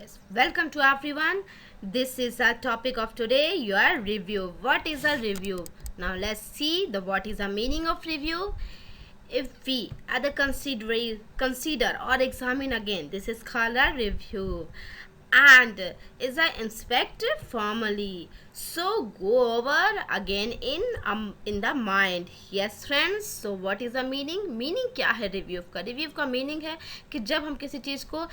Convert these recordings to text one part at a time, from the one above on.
Yes, welcome to everyone. This is our topic of today, your review. What is a review? Now let's see the what is the meaning of review. If we either consider or examine again, this is called a review. And is I inspect formally. So go over again in the mind. Yes friends. So what is the meaning? Meaning क्या है review का? Review का meaning है कि जब हम किसी चीज़ को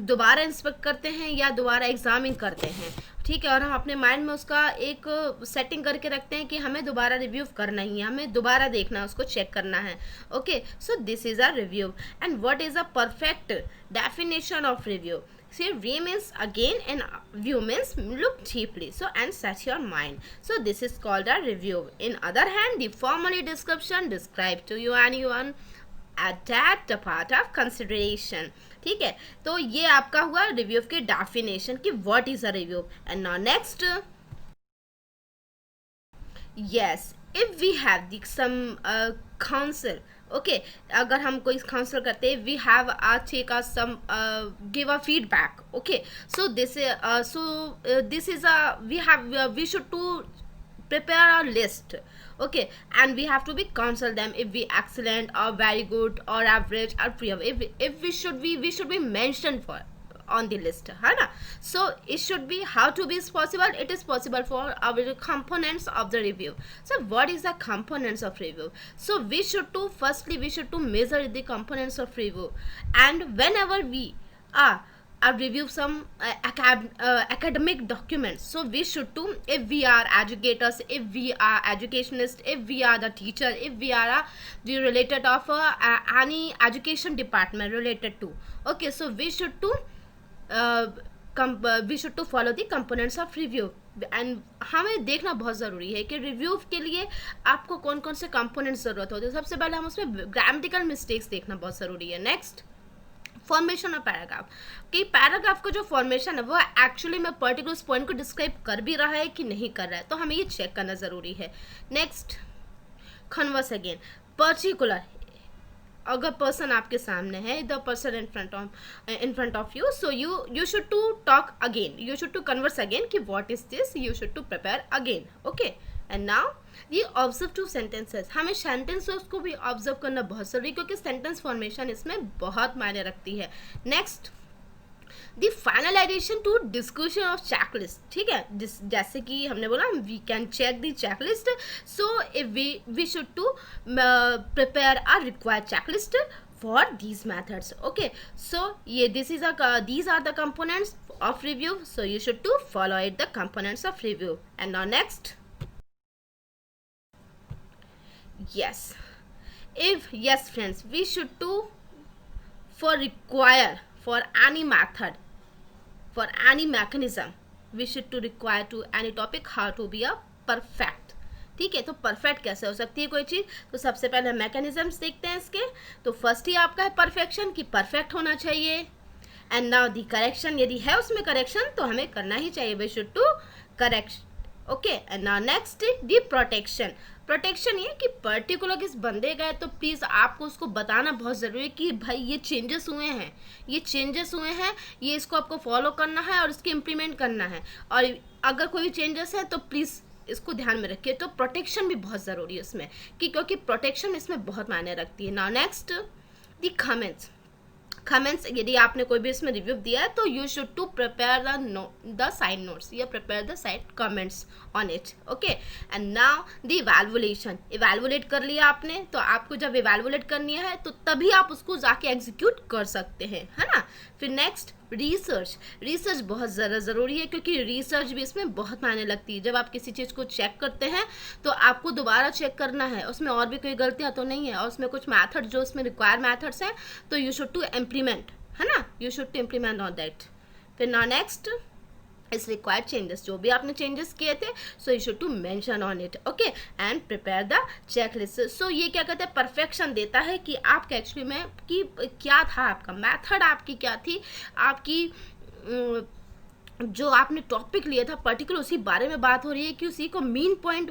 दोबारा इंस्पेक्ट करते हैं या दोबारा एग्जामिन करते हैं, ठीक है, और हम अपने माइंड में उसका एक सेटिंग करके रखते हैं कि हमें दोबारा रिव्यू करना ही है, हमें दोबारा देखना है, उसको चेक करना है. Okay, so this is a review. And what is a perfect definition of review? See, re means again and view means look deeply. So and set your mind. So this is called a review. In other hand, the formally description describe to you anyone at that the part of consideration. ठीक है, तो ये आपका हुआ review की definition कि what is a review. And now next, yes, if we have the some counsel, okay, अगर हम कोई counsel करते हैं, we have take us some give a feedback, okay, so this this is a we should to prepare a list, okay, and we have to be counsel them if we excellent or very good or average or pre, if we should be mentioned for on the list, है ना. So it should be how to be is possible. It is possible for our components of the review. So what is the components of review? So we should to firstly we should to measure the components of review, and whenever we are review some academic documents, so we should to, if we are educators, if we are educationists, if we are the teacher, if we are the related of any education department related to, okay, so we should to we should to follow the components of review. And हमें देखना बहुत ज़रूरी है कि review के लिए आपको कौन कौन से कंपोनेंट्स ज़रूरत होते हैं. सबसे पहले हम उसमें ग्रामेटिकल मिस्टेक्स देखना बहुत ज़रूरी है. नेक्स्ट, फॉर्मेशन ऑफ पैराग्राफ, कि पैराग्राफ का जो फॉर्मेशन है वो एक्चुअली में पर्टिकुलर पॉइंट को डिस्क्राइब कर भी रहा है कि नहीं कर रहा है, तो हमें ये चेक करना ज़रूरी है. नेक्स्ट, कन्वर्स अगेन, पर्टिकुलर, अगर पर्सन आपके सामने है, the person in front of you, so you should to talk again, you should to converse again कि what is this, you should to prepare again. Okay, and now ये observe two sentences, हमें sentences को भी observe करना बहुत ज़रूरी, क्योंकि sentence formation इसमें बहुत मायने रखती है. Next, the finalisation to discussion of checklist, ठीक है, जैसे कि हमने बोला we can check the checklist, so if we should to prepare a required checklist for these methods. Okay, so yeah, these are the components of review, so you should to follow it the components of review. And now next, yes friends, we should to for any method, for any mechanism, we should to require to any topic how to be a perfect. ठीक है, तो perfect कैसे हो सकती है कोई चीज़, तो सबसे पहले हम मैकेनिज्म्स देखते हैं इसके. तो फर्स्ट ही आपका है परफेक्शन, कि परफेक्ट होना चाहिए. एंड नाउ दी करेक्शन, यदि है उसमें करेक्शन तो हमें करना ही चाहिए, we should to correct. Okay, and now next the protection. Protection ये कि पर्टिकुलर किस बंदे गए तो प्लीज़ आपको उसको बताना बहुत ज़रूरी है कि भाई ये चेंजेस हुए हैं, ये इसको आपको फॉलो करना है और इसकी इम्प्लीमेंट करना है, और अगर कोई चेंजेस है तो प्लीज़ इसको ध्यान में रखिए. तो प्रोटेक्शन भी बहुत ज़रूरी है उसमें, कि क्योंकि प्रोटेक्शन इसमें बहुत मायने रखती है. नाउ नेक्स्ट, दी कमेंट्स, यदि आपने कोई भी इसमें रिव्यू दिया है तो you should to prepare the side notes या prepare the side comments on it. Okay, and now the evaluation, evaluate कर लिया आपने, तो आपको जब इवैल्यूएट करनी है तो तभी आप उसको जाके एग्जीक्यूट कर सकते हैं, है ना. फिर नेक्स्ट, रिसर्च बहुत ज़्यादा ज़रूरी है, क्योंकि रिसर्च भी इसमें बहुत मायने लगती है. जब आप किसी चीज़ को चेक करते हैं तो आपको दोबारा चेक करना है उसमें और भी कोई गलतियाँ तो नहीं है, और उसमें कुछ मैथड जो उसमें रिक्वायर मैथड्स हैं तो यू शुड टू इम्प्लीमेंट, है ना, you should to implement on that. फिर ना नेक्स्ट इस रिक्वायर्ड चेंजेस, जो भी आपने चेंजेस किए थे, so you should to mention on it. Okay, and prepare the checklist. So ये क्या कहते हैं, परफेक्शन देता है कि आपका एक्चुअली में कि क्या था, आपका मेथड आपकी क्या थी, आपकी जो आपने टॉपिक लिया था पर्टिकुलर उसी बारे में बात हो रही है कि उसी को मेन पॉइंट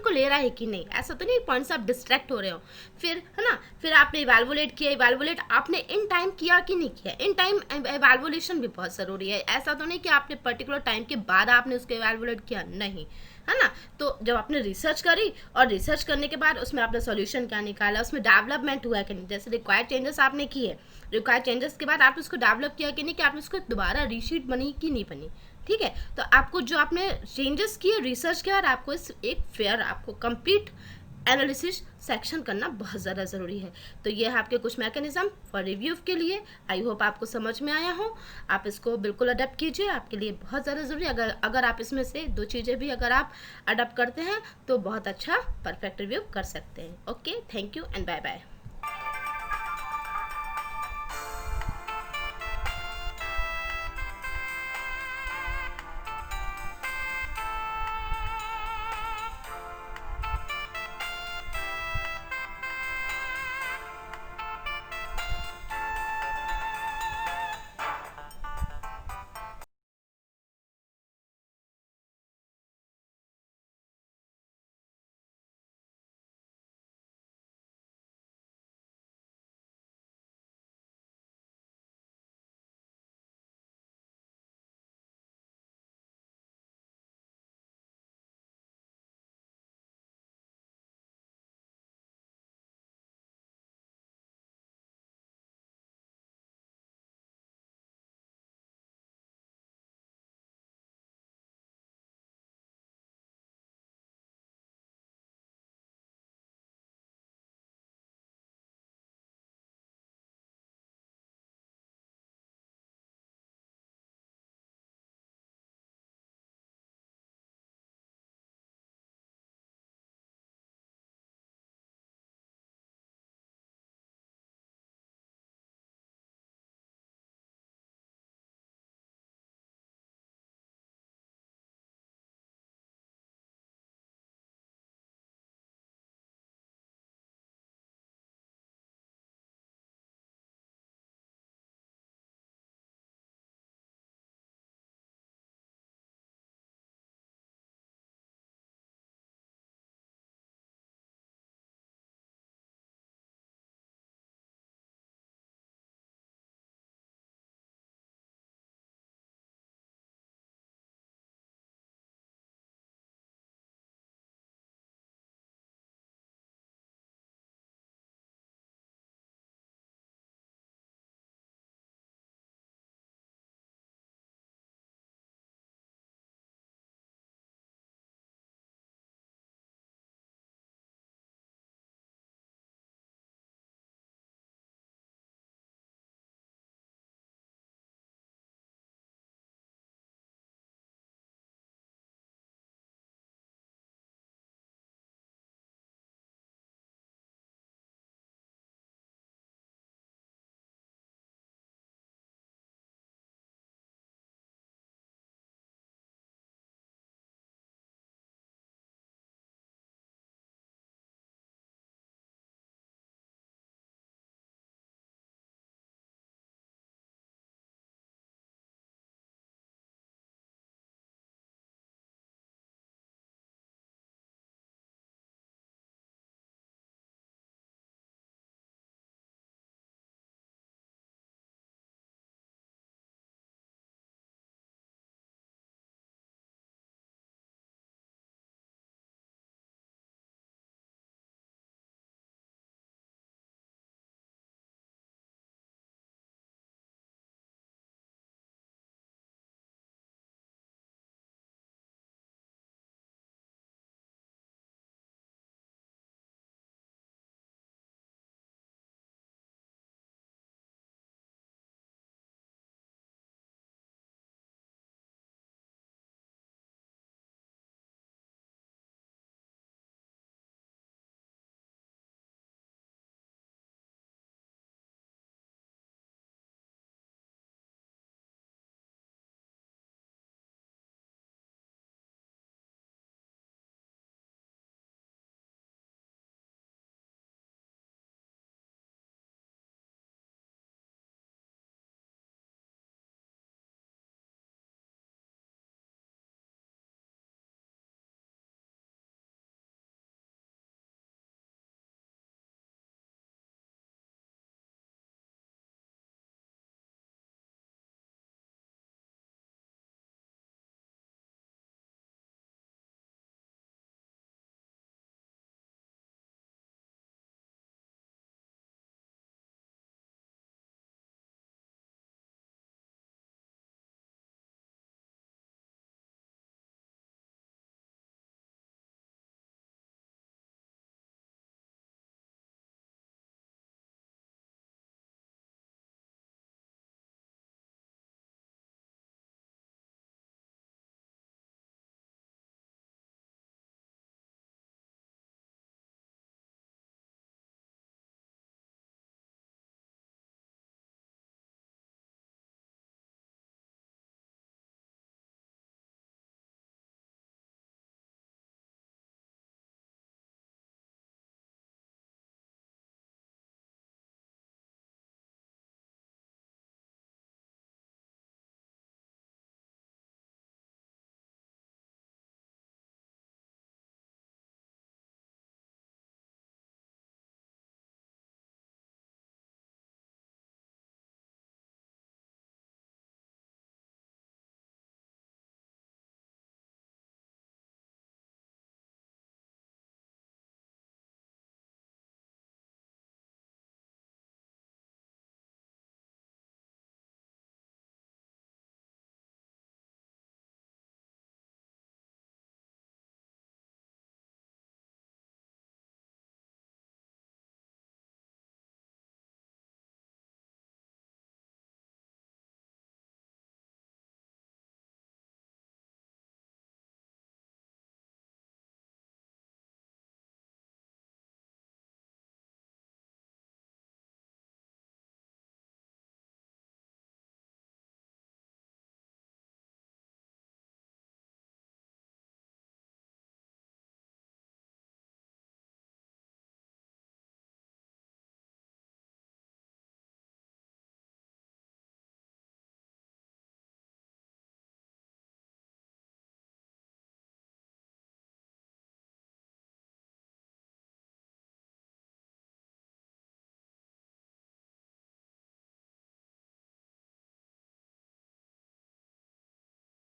को ले रहा है कि नहीं। ऐसा तो नहीं पॉइंट से आप डिस्ट्रैक्ट हो रहे हो। फिर है ना, फिर आपने इवैल्यूएट किया, इवैल्यूएट आपने इन टाइम किया कि नहीं किया। इन टाइम इवैल्यूएशन भी बहुत ज़रूरी है। ऐसा तो नहीं कि आपने पर्टिकुलर टाइम के बाद आपने उसको इवैल्यूएट किया, नहीं, है ना। तो जब आपने रिसर्च करी और रिसर्च करने के बाद उसमें आपने सॉल्यूशन क्या निकाला, उसमें डेवलपमेंट हुआ कि नहीं, जैसे रिक्वायर्ड चेंजेस आपने किए, रिक्वायर्ड चेंजेस के बाद आपने उसको डेवलप किया कि नहीं, कि आपने उसको दोबारा रीशीट बनी कि नहीं बनी। ठीक है, तो आपको जो आपने चेंजेस किए, रिसर्च किया, और आपको इस एक फेयर आपको कंप्लीट एनालिसिस सेक्शन करना बहुत ज़्यादा ज़रूरी है। तो ये है आपके कुछ मैकेनिज्म फॉर रिव्यू के लिए। आई होप आपको समझ में आया हो। आप इसको बिल्कुल अडेप्ट कीजिए, आपके लिए बहुत ज़्यादा ज़रूरी है। अगर आप इसमें से 2 चीज़ें भी अगर आप अडेप्ट करते हैं तो बहुत अच्छा परफेक्ट रिव्यू कर सकते हैं। Okay, thank you and bye bye.